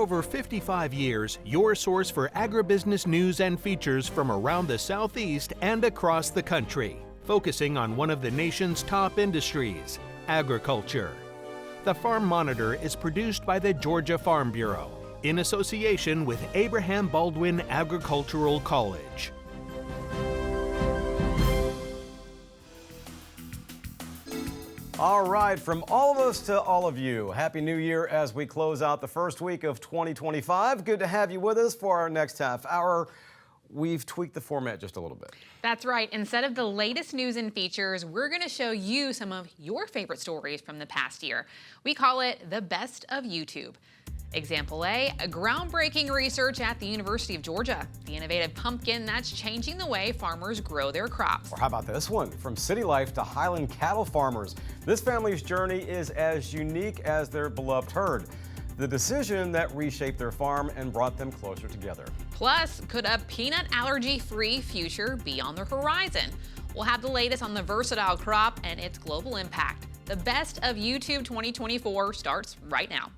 over 55 years, your source for agribusiness news and features from around the Southeast and across the country, focusing on one of the nation's top industries, agriculture. The Farm Monitor is produced by the Georgia Farm Bureau in association with Abraham Baldwin Agricultural College. All right, from all of us to all of you, Happy New Year as we close out the first week of 2025. Good to have you with us for our next half hour. We've tweaked the format just a little bit. That's right. Instead of the latest news and features, we're going to show you some of your favorite stories from the past year. We call it the best of YouTube. Example A, groundbreaking research at the University of Georgia. The innovative pumpkin that's changing the way farmers grow their crops. Or how about this one? From city life to Highland cattle farmers. This family's journey is as unique as their beloved herd. The decision that reshaped their farm and brought them closer together. Plus, could a peanut allergy-free future be on the horizon? We'll have the latest on the versatile crop and its global impact. The best of YouTube 2024 starts right now.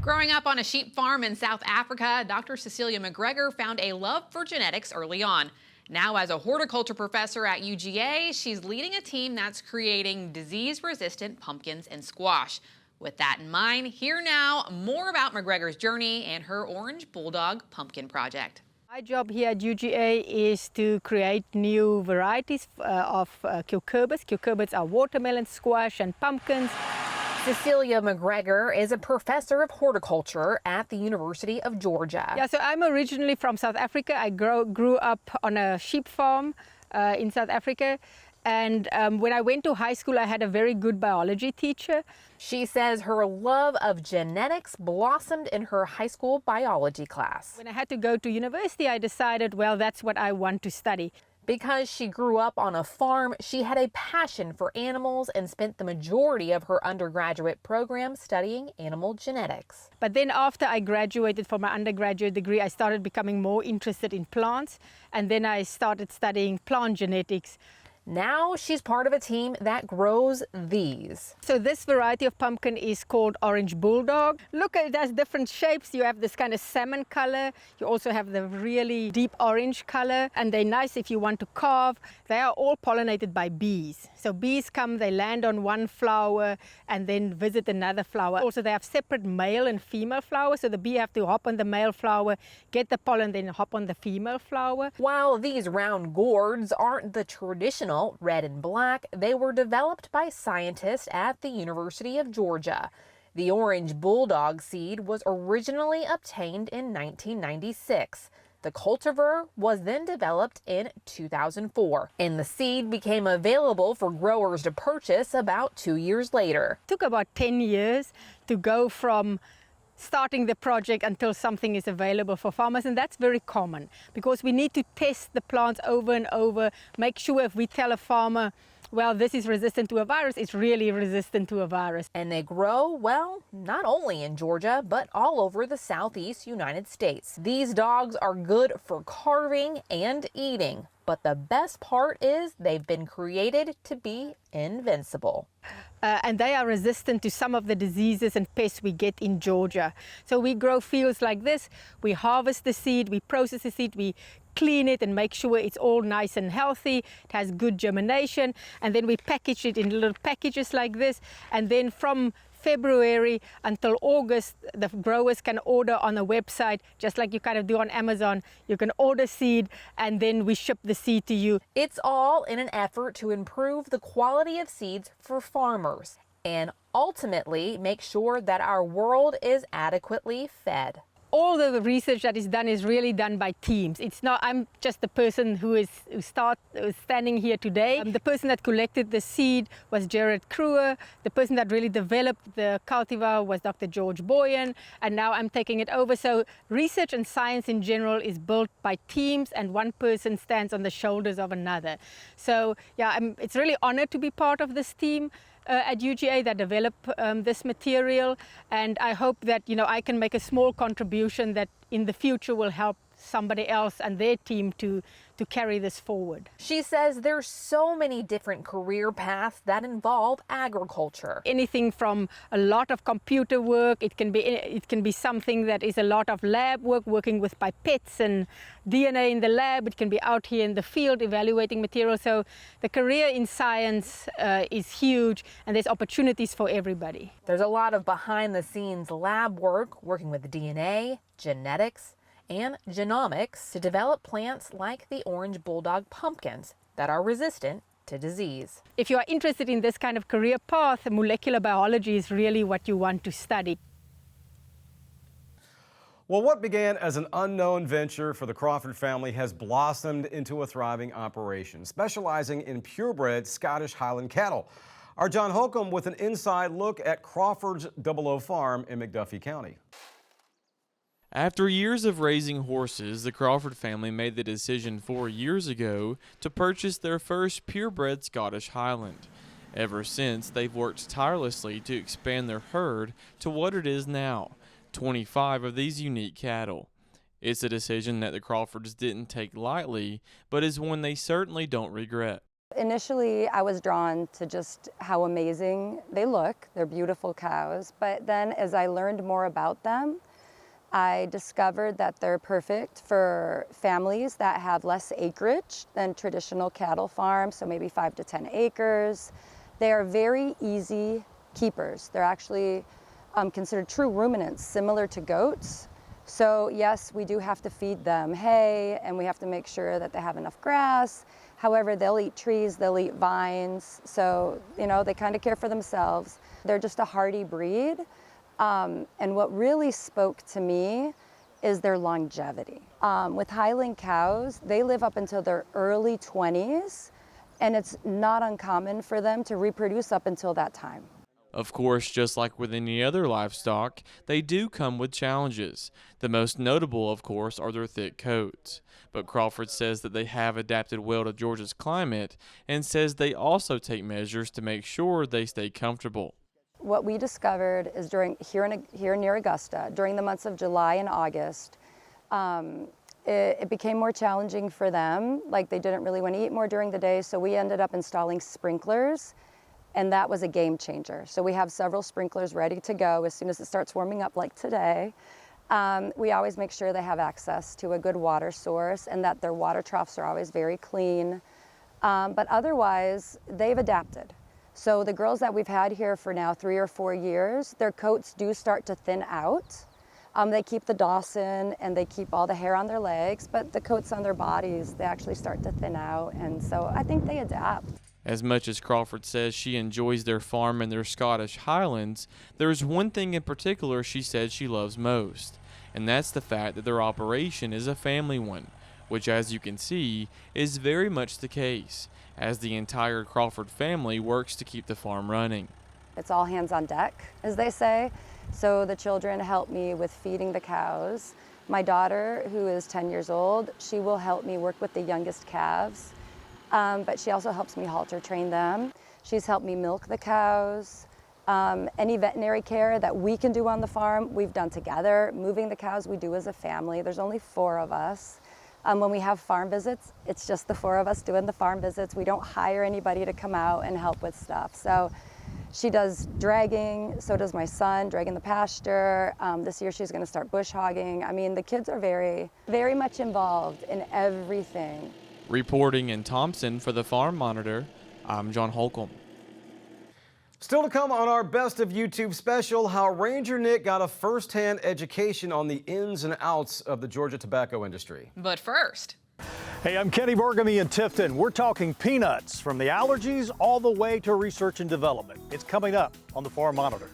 Growing up on a sheep farm in South Africa, Dr. Cecilia McGregor found a love for genetics early on. Now, as a horticulture professor at UGA, she's leading a team that's creating disease-resistant pumpkins and squash. With that in mind, here now, more about McGregor's journey and her Orange Bulldog pumpkin project. My job here at UGA is to create new varieties of cucurbits. Cucurbits are watermelon, squash, and pumpkins. Cecilia McGregor is a professor of horticulture at the University of Georgia. Yeah, so I'm originally from South Africa. I grew up on a sheep farm in South Africa. And when I went to high school, I had a very good biology teacher. She says her love of genetics blossomed in her high school biology class. When I had to go to university, I decided, well, that's what I want to study. Because she grew up on a farm, she had a passion for animals and spent the majority of her undergraduate program studying animal genetics. But then after I graduated from my undergraduate degree, I started becoming more interested in plants, and then I started studying plant genetics. Now she's part of a team that grows these. So this variety of pumpkin is called Orange Bulldog. Look, it has different shapes. You have this kind of salmon color. You also have the really deep orange color, and they're nice if you want to carve. They are all pollinated by bees. So bees come, they land on one flower and then visit another flower. Also, they have separate male and female flowers. So the bee have to hop on the male flower, get the pollen, then hop on the female flower. While these round gourds aren't the traditional red and black, they were developed by scientists at the University of Georgia. The Orange Bulldog seed was originally obtained in 1996. The cultivar was then developed in 2004, and the seed became available for growers to purchase about 2 years later. It took about 10 years to go from starting the project until something is available for farmers, and that's very common because we need to test the plants over and over, make sure if we tell a farmer, well, this is resistant to a virus, it's really resistant to a virus. And they grow, well, not only in Georgia, but all over the Southeast United States. These dogs are good for carving and eating, but the best part is they've been created to be invincible. And they are resistant to some of the diseases and pests we get in Georgia. So we grow fields like this, we harvest the seed, we process the seed, we clean it and make sure it's all nice and healthy, it has good germination, and then we package it in little packages like this, and then from February until August, the growers can order on a website, just like you kind of do on Amazon. You can order seed and then we ship the seed to you. It's all in an effort to improve the quality of seeds for farmers and ultimately make sure that our world is adequately fed. All the research that is done is really done by teams. It's not, I'm just the person who is standing here today. The person that collected the seed was Jared Kruer. The person that really developed the cultivar was Dr. George Boyan, and now I'm taking it over. So research and science in general is built by teams, and one person stands on the shoulders of another. So yeah, it's really honored to be part of this team at UGA that develop this material, and I hope that I can make a small contribution that in the future will help somebody else and their team to carry this forward. She says there's so many different career paths that involve agriculture. Anything from a lot of computer work, it can be something that is a lot of lab work, working with pipettes and DNA in the lab. It can be out here in the field evaluating materials. So the career in science is huge, and there's opportunities for everybody. There's a lot of behind the scenes lab work, working with DNA, genetics, and genomics to develop plants like the orange bulldog pumpkins that are resistant to disease. If you are interested in this kind of career path, molecular biology is really what you want to study. Well, what began as an unknown venture for the Crawford family has blossomed into a thriving operation, specializing in purebred Scottish Highland cattle. Our John Holcomb with an inside look at Crawford's 00 Farm in McDuffie County. After years of raising horses, the Crawford family made the decision 4 years ago to purchase their first purebred Scottish Highland. Ever since, they've worked tirelessly to expand their herd to what it is now, 25 of these unique cattle. It's a decision that the Crawfords didn't take lightly, but is one they certainly don't regret. Initially, I was drawn to just how amazing they look. They're beautiful cows, but then as I learned more about them, I discovered that they're perfect for families that have less acreage than traditional cattle farms, so maybe 5 to 10 acres. They are very easy keepers. They're actually considered true ruminants, similar to goats. So yes, we do have to feed them hay, and we have to make sure that they have enough grass. However, they'll eat trees, they'll eat vines, so they kind of care for themselves. They're just a hardy breed. And what really spoke to me is their longevity. With Highland cows, they live up until their early 20s, and it's not uncommon for them to reproduce up until that time. Of course, just like with any other livestock, they do come with challenges. The most notable, of course, are their thick coats. But Crawford says that they have adapted well to Georgia's climate, and says they also take measures to make sure they stay comfortable. What we discovered is here near Augusta, during the months of July and August, it became more challenging for them. Like, they didn't really want to eat more during the day, so we ended up installing sprinklers, and that was a game changer. So we have several sprinklers ready to go as soon as it starts warming up, like today. We always make sure they have access to a good water source and that their water troughs are always very clean. But otherwise, they've adapted. So the girls that we've had here for now 3 or 4 years, their coats do start to thin out. They keep the Dawson and they keep all the hair on their legs, but the coats on their bodies, they actually start to thin out. And so I think they adapt. As much as Crawford says she enjoys their farm and their Scottish Highlands, there's one thing in particular she said she loves most, and that's the fact that their operation is a family one, which, as you can see, is very much the case, as the entire Crawford family works to keep the farm running. It's all hands on deck, as they say. So the children help me with feeding the cows. My daughter, who is 10 years old, she will help me work with the youngest calves, but she also helps me halter train them. She's helped me milk the cows. Any veterinary care that we can do on the farm, we've done together. Moving the cows, we do as a family. There's only 4 of us. When we have farm visits, it's just the 4 of us doing the farm visits. We don't hire anybody to come out and help with stuff. So she does dragging, so does my son, dragging the pasture. This year she's gonna start bush hogging. I mean, the kids are very, very much involved in everything. Reporting in Thompson for the Farm Monitor, I'm John Holcomb. Still to come on our Best of YouTube special, how Ranger Nick got a first-hand education on the ins and outs of the Georgia tobacco industry. But first. Hey, I'm Kenny Borgamy in Tifton. We're talking peanuts, from the allergies all the way to research and development. It's coming up on the Farm Monitor.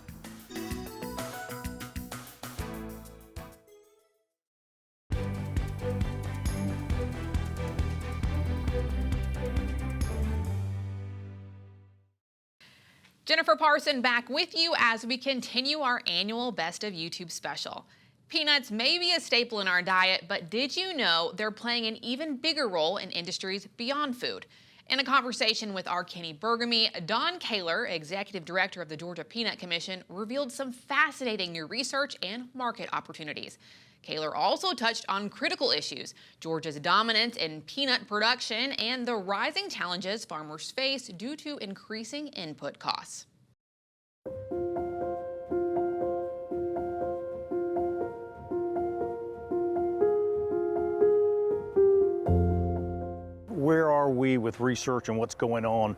Jennifer Parson back with you as we continue our annual Best of YouTube special. Peanuts may be a staple in our diet, but did you know they're playing an even bigger role in industries beyond food? In a conversation with our Kenny Burgamy, Don Kaler, Executive Director of the Georgia Peanut Commission, revealed some fascinating new research and market opportunities. Kaler also touched on critical issues, Georgia's dominance in peanut production and the rising challenges farmers face due to increasing input costs. Where are we with research and what's going on?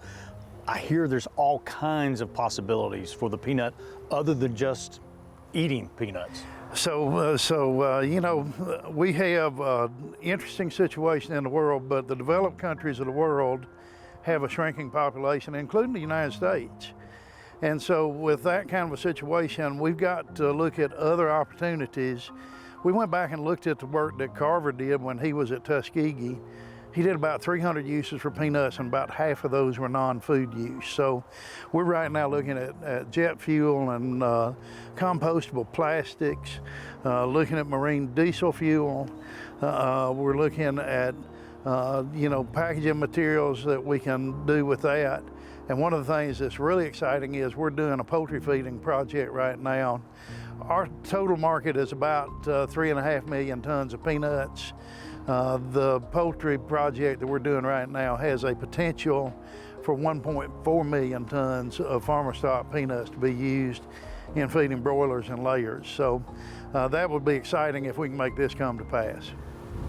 I hear there's all kinds of possibilities for the peanut other than just eating peanuts. You know, we have an interesting situation in the world, but the developed countries of the world have a shrinking population, including the United States. And so with that kind of a situation, we've got to look at other opportunities. We went back and looked at the work that Carver did when he was at Tuskegee. He did about 300 uses for peanuts, and about half of those were non-food use. So we're right now looking at jet fuel and compostable plastics, looking at marine diesel fuel. We're looking at packaging materials that we can do with that. And one of the things that's really exciting is we're doing a poultry feeding project right now. Our total market is about 3.5 million tons of peanuts. The poultry project that we're doing right now has a potential for 1.4 million tons of farmer stock peanuts to be used in feeding broilers and layers. So that would be exciting if we can make this come to pass.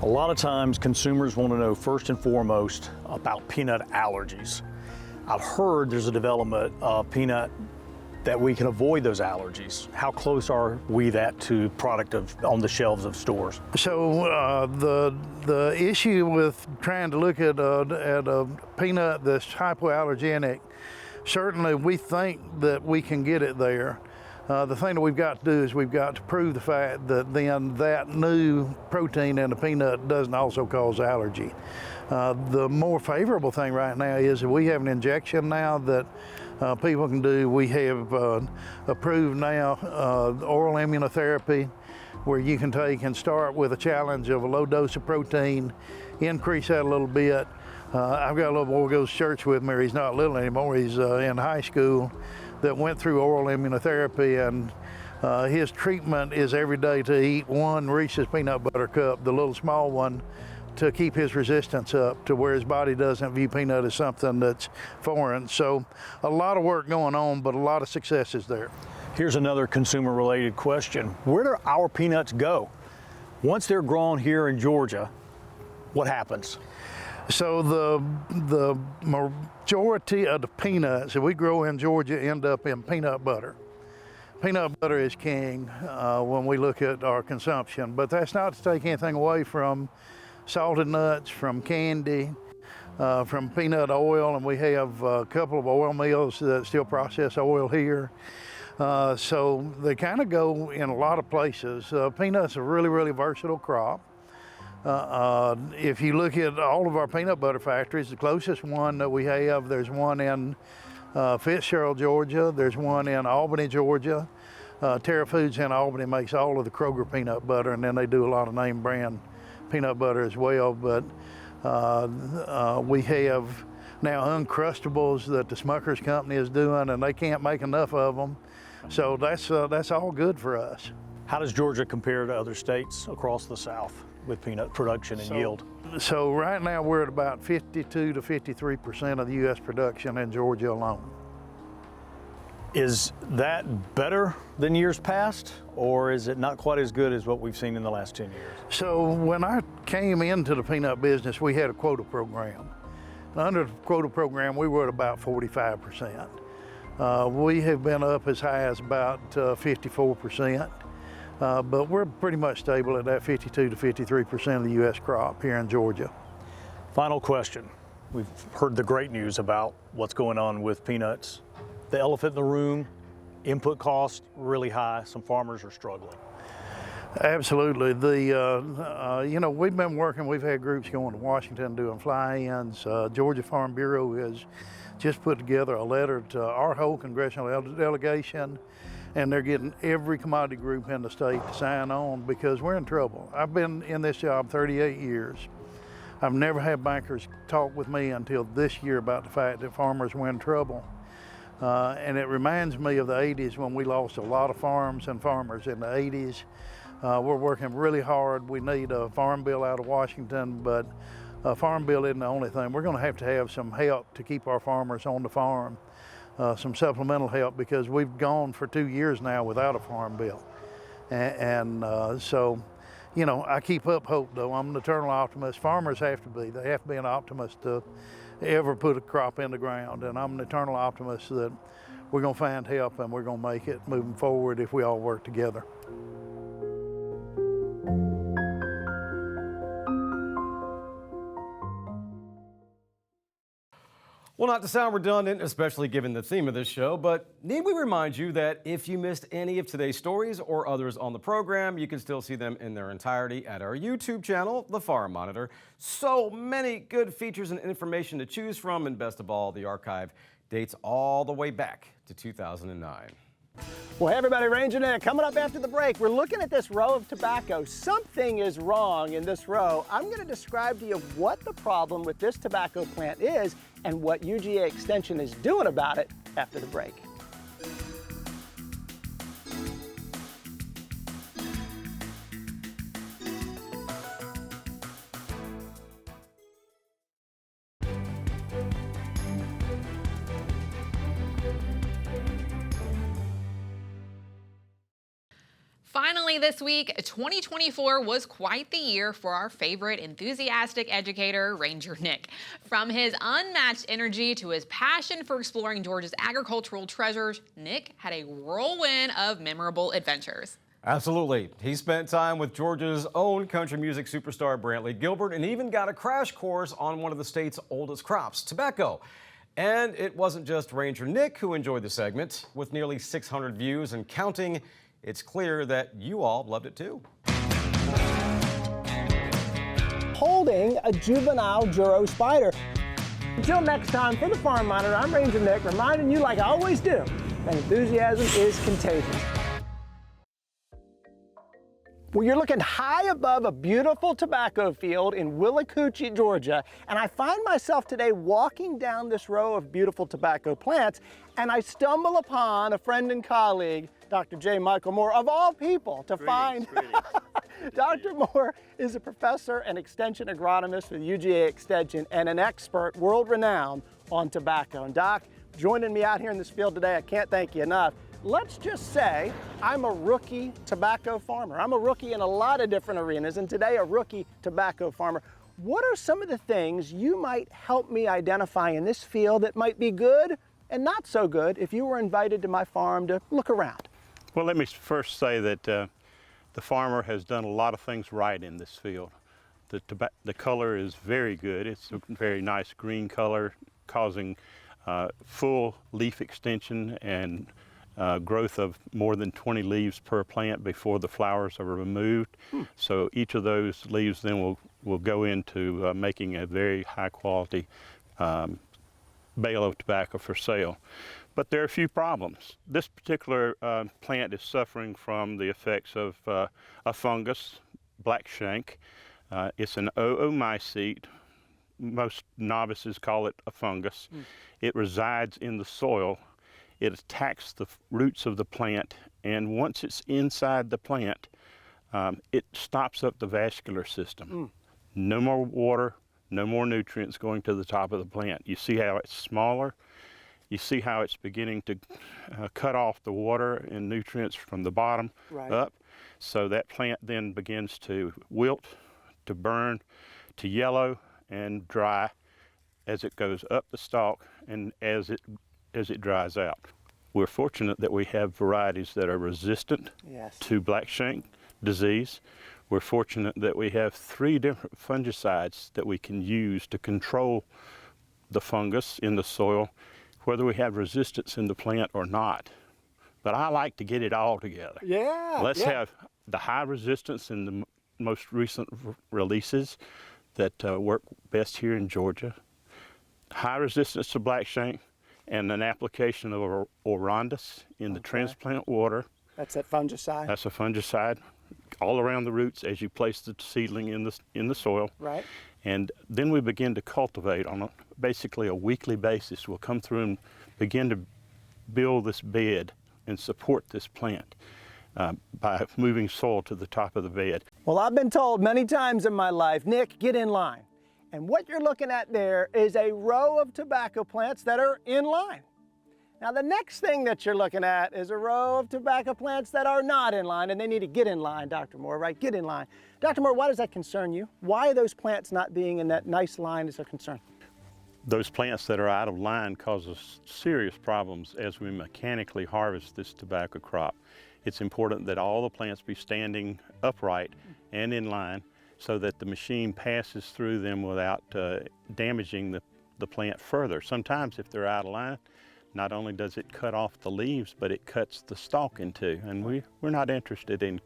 A lot of times consumers want to know first and foremost about peanut allergies. I've heard there's a development of peanut that we can avoid those allergies. How close are we that to product on the shelves of stores? So the issue with trying to look at a peanut that's hypoallergenic, certainly we think that we can get it there. The thing that we've got to do is we've got to prove the fact that then that new protein in the peanut doesn't also cause allergy. The more favorable thing right now is that we have an injection now that people can do. We have approved now oral immunotherapy, where you can take and start with a challenge of a low dose of protein, increase that a little bit. I've got a little boy who goes to church with me. He's not little anymore. He's in high school, that went through oral immunotherapy, and his treatment is every day to eat one Reese's peanut butter cup, the little small one, to keep his resistance up to where his body doesn't view peanut as something that's foreign. So a lot of work going on, but a lot of successes there. Here's another consumer related question. Where do our peanuts go? Once they're grown here in Georgia, what happens? So the majority of the peanuts that we grow in Georgia end up in peanut butter. Peanut butter is king when we look at our consumption, but that's not to take anything away from salted nuts, from candy, from peanut oil, and we have a couple of oil mills that still process oil here. So they kind of go in a lot of places. Peanuts are a really, really versatile crop. If you look at all of our peanut butter factories, the closest one that we have, there's one in Fitzgerald, Georgia. There's one in Albany, Georgia. Terra Foods in Albany makes all of the Kroger peanut butter, and then they do a lot of name brand peanut butter as well. But we have now Uncrustables that the Smucker's company is doing, and they can't make enough of them. So that's all good for us. How does Georgia compare to other states across the South with peanut production and yield? So right now we're at about 52 to 53% of the U.S. production in Georgia alone. Is that better than years past, or is it not quite as good as what we've seen in the last 10 years? So when I came into the peanut business, we had a quota program. Under the quota program, we were at about 45%. We have been up as high as about 54%. But we're pretty much stable at that 52 to 53% of the U.S. crop here in Georgia. Final question. We've heard the great news about what's going on with peanuts. The elephant in the room, input costs really high. Some farmers are struggling. Absolutely. We've been working, we've had groups going to Washington doing fly-ins. Georgia Farm Bureau has just put together a letter to our whole congressional delegation, and they're getting every commodity group in the state to sign on because we're in trouble. I've been in this job 38 years. I've never had bankers talk with me until this year about the fact that farmers were in trouble. And it reminds me of the 80s when we lost a lot of farms and farmers in the 80s. We're working really hard. We need a farm bill out of Washington, but a farm bill isn't the only thing. We're going to have some help to keep our farmers on the farm, some supplemental help, because we've gone for 2 years now without a farm bill. So, you know, I keep up hope, though. I'm an eternal optimist. Farmers have to be. They have to be an optimist to ever put a crop in the ground. And I'm an eternal optimist that we're going to find help and we're going to make it moving forward if we all work together. Well, not to sound redundant, especially given the theme of this show, but need we remind you that if you missed any of today's stories or others on the program, you can still see them in their entirety at our YouTube channel, The Farm Monitor. So many good features and information to choose from, and best of all, the archive dates all the way back to 2009. Well, hey everybody, Ranger Nick. Coming up after the break, we're looking at this row of tobacco. Something is wrong in this row. I'm going to describe to you what the problem with this tobacco plant is and what UGA Extension is doing about it after the break. Finally this week, 2024 was quite the year for our favorite enthusiastic educator, Ranger Nick. From his unmatched energy to his passion for exploring Georgia's agricultural treasures, Nick had a whirlwind of memorable adventures. Absolutely. He spent time with Georgia's own country music superstar Brantley Gilbert and even got a crash course on one of the state's oldest crops, tobacco. And it wasn't just Ranger Nick who enjoyed the segment. With nearly 600 views and counting, it's clear that you all loved it too. Holding a juvenile Juro spider. Until next time, for the Farm Monitor, I'm Ranger Nick, reminding you, like I always do, that enthusiasm is contagious. Well, you're looking high above a beautiful tobacco field in Willacoochee, Georgia, and I find myself today walking down this row of beautiful tobacco plants, and I stumble upon a friend and colleague, Dr. J. Michael Moore, of all people, to find... Dr. Moore is a professor and extension agronomist with UGA Extension and an expert, world-renowned, on tobacco. And Doc, joining me out here in this field today, I can't thank you enough. Let's just say I'm a rookie tobacco farmer. I'm a rookie in a lot of different arenas, and today a rookie tobacco farmer. What are some of the things you might help me identify in this field that might be good and not so good if you were invited to my farm to look around? Well, let me first say that the farmer has done a lot of things right in this field. The color is very good. It's a very nice green color, causing full leaf extension and growth of more than 20 leaves per plant before the flowers are removed. So each of those leaves then will go into making a very high quality bale of tobacco for sale. But there are a few problems. This particular plant is suffering from the effects of a fungus, black shank. It's an oomycete. Most novices call it a fungus. It resides in the soil. It attacks the roots of the plant, and once it's inside the plant, it stops up the vascular system. No more water, no more nutrients going to the top of the plant. You see how it's smaller? You see how it's beginning to cut off the water and nutrients from the bottom up. So that plant then begins to wilt, to burn, to yellow and dry as it goes up the stalk and as it dries out. We're fortunate that we have varieties that are resistant to black shank disease. We're fortunate that we have 3 different fungicides that we can use to control the fungus in the soil, whether we have resistance in the plant or not. But I like to get it all together. Let's have the high resistance in the most recent releases that work best here in Georgia, high resistance to black shank, and an application of Orondis in the transplant water. That's that fungicide? That's a fungicide. all around the roots as you place the seedling in the soil. Right. And then we begin to cultivate on basically a weekly basis. We'll come through and begin to build this bed and support this plant by moving soil to the top of the bed. Well, I've been told many times in my life, Nick, get in line. And what you're looking at there is a row of tobacco plants that are in line. Now, the next thing that you're looking at is a row of tobacco plants that are not in line, and they need to get in line, Dr. Moore, right? Get in line. Dr. Moore, why does that concern you? Why are those plants not being in that nice line is a concern? Those plants that are out of line cause us serious problems as we mechanically harvest this tobacco crop. It's important that all the plants be standing upright and in line so that the machine passes through them without damaging the plant further. Sometimes if they're out of line, not only does it cut off the leaves, but it cuts the stalk in two. And we're not interested in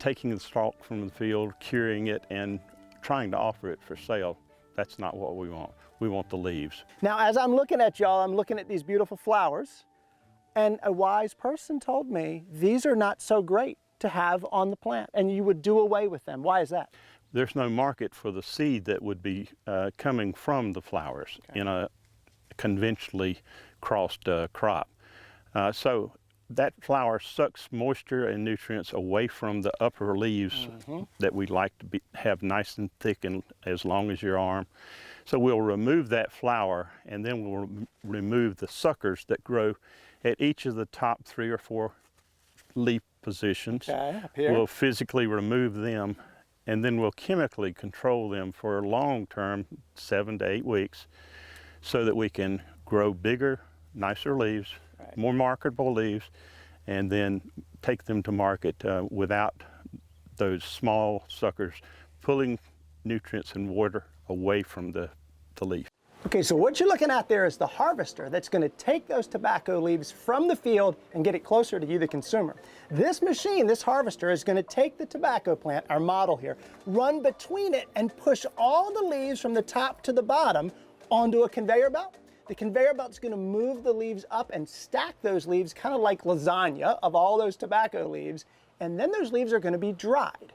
taking the stalk from the field, curing it, and trying to offer it for sale. That's not what we want. We want the leaves. Now, as I'm looking at y'all, I'm looking at these beautiful flowers, and a wise person told me these are not so great to have on the plant, and you would do away with them. Why is that? There's no market for the seed that would be coming from the flowers in a conventionally crossed crop. So that flower sucks moisture and nutrients away from the upper leaves that we like to have nice and thick and as long as your arm. So we'll remove that flower, and then we'll remove the suckers that grow at each of the top 3 or 4 leaf positions. Okay, up here. We'll physically remove them, and then we'll chemically control them for a long term, 7 to 8 weeks, so that we can grow bigger, nicer leaves, more marketable leaves, and then take them to market without those small suckers pulling nutrients and water away from the leaf. Okay, so what you're looking at there is the harvester that's going to take those tobacco leaves from the field and get it closer to you, the consumer. This machine, this harvester, is going to take the tobacco plant, our model here, run between it and push all the leaves from the top to the bottom onto a conveyor belt. The conveyor belt's going to move the leaves up and stack those leaves kind of like lasagna of all those tobacco leaves, and then those leaves are going to be dried.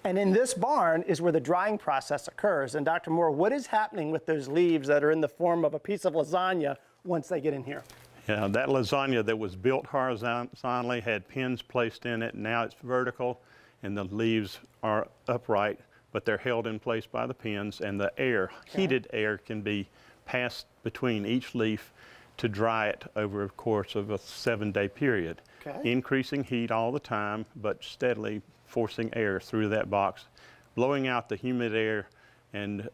And in this barn is where the drying process occurs. And Dr. Moore, what is happening with those leaves that are in the form of a piece of lasagna once they get in here? Yeah, that lasagna that was built horizontally had pins placed in it. Now it's vertical, and the leaves are upright, but they're held in place by the pins, and the air, heated air, can be passed between each leaf to dry it over a course of a 7-day period. Increasing heat all the time, but steadily forcing air through that box, blowing out the humid air and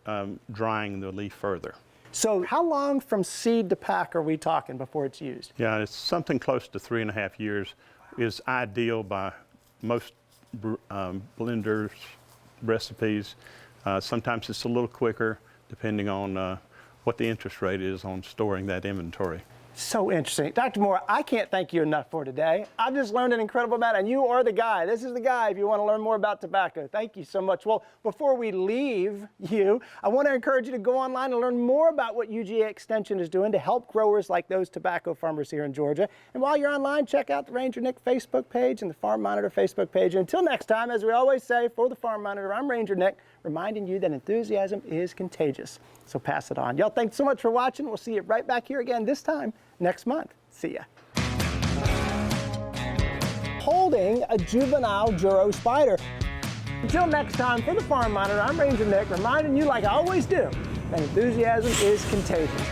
drying the leaf further. So how long from seed to pack are we talking before it's used? Yeah, it's something close to 3.5 years is ideal by most blenders' recipes. Sometimes it's a little quicker depending on what the interest rate is on storing that inventory. So interesting. Dr. Moore, I can't thank you enough for today. I've just learned an incredible amount, and you are the guy. This is the guy if you want to learn more about tobacco. Thank you so much. Well, before we leave you, I want to encourage you to go online and learn more about what UGA Extension is doing to help growers like those tobacco farmers here in Georgia. And while you're online, check out the Ranger Nick Facebook page and the Farm Monitor Facebook page. And until next time, as we always say, for the Farm Monitor, I'm Ranger Nick, reminding you that enthusiasm is contagious. So pass it on. Y'all, thanks so much for watching. We'll see you right back here again this time next month. See ya. Holding a juvenile Juro spider. Until next time, for the Farm Monitor, I'm Ranger Nick, reminding you, like I always do, that enthusiasm is contagious.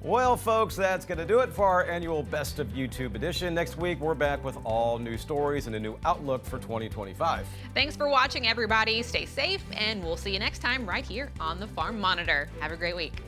Well, folks, that's going to do it for our annual Best of YouTube edition. Next week, we're back with all new stories and a new outlook for 2025. Thanks for watching, everybody. Stay safe, and we'll see you next time right here on the Farm Monitor. Have a great week.